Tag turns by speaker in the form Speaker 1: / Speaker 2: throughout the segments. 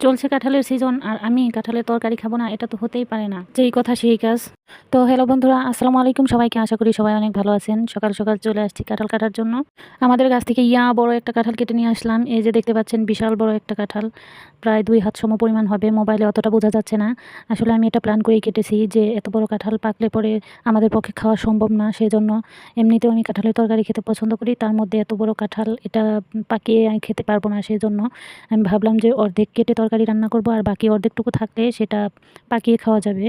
Speaker 1: চলছে কাঁঠালের সিজন আর আমি কাঁঠালের তরকারি খাবো না, এটা তো হতেই পারে না। যেই কথা সেই কাজ। তো হ্যালো বন্ধুরা, আসসালামু আলাইকুম সবাইকে। আশা করি সবাই অনেক ভালো আছেন। সকাল সকাল চলে আসছি কাঁঠাল কাটার জন্য। আমাদের গাছ থেকে বড় একটা কাঁঠাল কেটে নিয়ে আসলাম। এই যে দেখতে পাচ্ছেন, বিশাল বড় একটা কাঁঠাল, প্রায় 2 হাত সম পরিমাণ হবে। মোবাইলে অতটা বোঝা যাচ্ছে না। আসলে আমি এটা প্ল্যান করেই কেটেছি যে এত বড় কাঁঠাল পাকলে পরে আমাদের পক্ষে খাওয়া সম্ভব না। সেজন্য এমনিতেও আমি কাঁঠালের তরকারি খেতে পছন্দ করি, তার মধ্যে এত বড় কাঁঠাল এটা পাকিয়ে আমি খেতে পারবো না। সেজন্য আমি ভাবলাম যে অর্ধেক কেটে তরকারি রান্না করব, আর বাকি অর্ধেকটুকু থাকলে সেটা পাকিয়ে খাওয়া যাবে।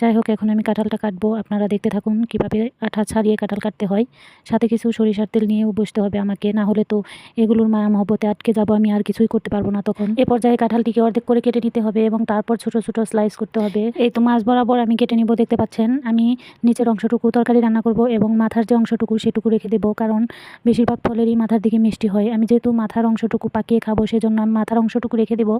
Speaker 1: যাই হোক, এখন আমি কাঁঠালটা কাটবো। আপনারা দেখতে থাকুন কীভাবে আঠা ছাড়িয়ে কাঁঠাল কাটতে হয়। সাথে কিছু সরিষার তেল নিয়েও বসতে হবে আমাকে, না হলে তো এগুলোর মায়া মহব্বতে আটকে যাব, আমি আর কিছুই করতে পারবো না তখন। এ পর্যায়ে কাঁঠালটিকে অর্ধেক করে কেটে নিতে হবে এবং তারপর ছোট ছোট স্লাইস করতে হবে। এই তো মাছ বরাবর আমি কেটে নিব। দেখতে পাচ্ছেন, আমি নিচের অংশটুকু তরকারি রান্না করব এবং মাথার যে অংশটুকু সেটুকু রেখে দেবো, কারণ বেশিরভাগ ফলেরই মাথার দিকে মিষ্টি হয়। আমি যেহেতু মাথার অংশটুকু পাকিয়ে খাবো, সেজন্য আমি মাথার অংশটুকু রেখে দেবো,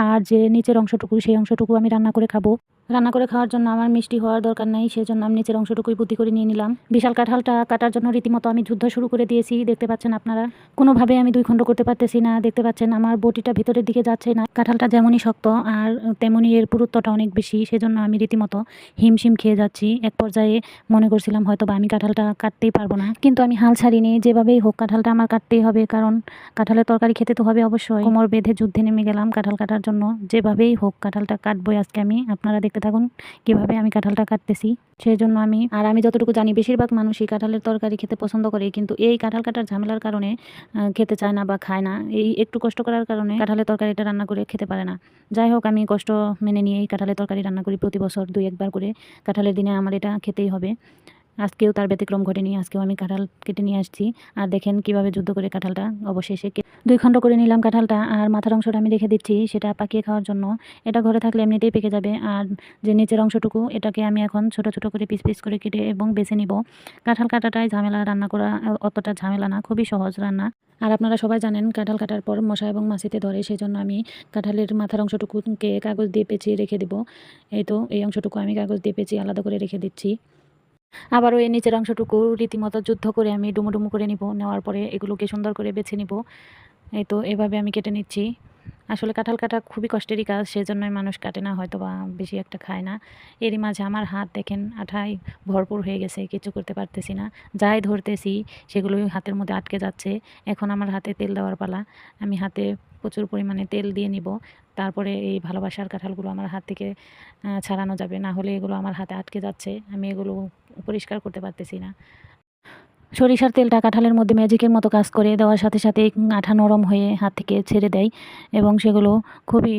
Speaker 1: আর যে নিচের অংশটুকু সেই অংশটুকু আমি রান্না করে খাবো। রান্না করে খাওয়ার জন্য আমার মিষ্টি হওয়ার দরকার নাই, সেজন্য আমি নিচের অংশটুকুই বুদ্ধি করে নিয়ে নিলাম। বিশাল কাঁঠালটা কাটার জন্য রীতিমতো আমি যুদ্ধ শুরু করে দিয়েছি। দেখতে পাচ্ছেন আপনারা, কোনোভাবে আমি 2 খণ্ড করতে পারতেছি না। দেখতে পাচ্ছেন আমার বটিটা ভিতরের দিকে যাচ্ছে না। কাঁঠালটা যেমনই শক্ত আর তেমনই এর পুরুত্বটা অনেক বেশি, সেজন্য আমি রীতিমতো হিমশিম খেয়ে যাচ্ছি। এক পর্যায়ে মনে করছিলাম হয়তো বা আমি কাঁঠালটা কাটতেই পারবো না, কিন্তু আমি হাল ছাড়িনি। যেভাবেই হোক কাঁঠালটা আমার কাটতেই হবে, কারণ কাঁঠালের তরকারি খেতে তো হবে অবশ্যই। কোমর বেঁধে যুদ্ধে নেমে গেলাম কাঁঠাল কাটার জন্য। যেভাবেই হোক কাঁঠালটা কাটবই আজকে আমি। আপনারা দেখতে থাকুন কিভাবে আমি কাঁঠালটা কাটতেছি। সেই জন্য আমি যতটুকু জানি বেশিরভাগ মানুষই কাঁঠালের তরকারি খেতে পছন্দ করে, কিন্তু এই কাঁঠাল কাটার ঝামেলার কারণে খেতে চায় না বা খায় না। এই একটু কষ্ট করার কারণে কাঁঠালের তরকারিটা রান্না করে খেতে পারে না। যাই হোক, আমি কষ্ট মেনে নিয়ে এই কাঁঠালের তরকারি রান্না করি প্রতি বছর 2-1 বার করে। কাঁঠালের দিনে আমার এটা খেতেই হবে। আজকেও তার ব্যতিক্রম ঘটেনি। আজকেও আমি কাঁঠাল কেটে নিয়ে আসছি, আর দেখেন কিভাবে যুদ্ধ করে কাঁঠালটা অবশেষে 2 খণ্ড করে নিলাম কাঁঠালটা। আর মাথার অংশটা আমি রেখে দিচ্ছি সেটা পাকিয়ে খাওয়ার জন্য। এটা ঘরে থাকলে এমনিতেই পেকে যাবে। আর যে নিচের অংশটুকু, এটাকে আমি এখন ছোট ছোট করে পিস পিস করে কেটে এবং বেছে নিব। কাঁঠাল কাটাটাই ঝামেলা, রান্না করা অতটা ঝামেলা না, খুবই সহজ রান্না। আর আপনারা সবাই জানেন কাঁঠাল কাটার পর মশা এবং মাছিতে ধরে, সেই জন্য আমি কাঁঠালের মাথার অংশটুকুকে কাগজ দিয়ে পেঁচিয়ে রেখে দেবো। এই তো এই অংশটুকু আমি কাগজ দিয়ে পেঁচিয়ে আলাদা করে রেখে দিচ্ছি। আবারও এই নিচের অংশটুকু রীতিমতো যুদ্ধ করে আমি ডুমো করে নিব। নেওয়ার পরে এগুলোকে সুন্দর করে বেছে নিব। এই তো এভাবে আমি কেটে নিচ্ছি। আসলে কাঁঠাল কাটা খুবই কষ্টেরই কাজ, সেজন্যই মানুষ কাটে না, হয়তো বা বেশি একটা খায় না। এরই মাঝে আমার হাত দেখেন আঠায় ভরপুর হয়ে গেছে, কিছু করতে পারতেছি না। যাই ধরতেছি সেগুলোই হাতের মধ্যে আটকে যাচ্ছে। এখন আমার হাতে তেল দেওয়ার পালা। আমি হাতে প্রচুর পরিমাণে তেল দিয়ে নিব, তারপরে এই ভালোবাসার কাঁঠালগুলো আমার হাত থেকে ছাড়ানো যাবে। না হলে এগুলো আমার হাতে আটকে যাচ্ছে, আমি এগুলো পরিষ্কার করতে পারতেছি না। সরিষার তেলটা কাঁঠালের মধ্যে ম্যাজিকের মতো কাজ করে, দেওয়ার সাথে সাথে আঠা নরম হয়ে হাত থেকে ছেড়ে দেয় এবং সেগুলো খুবই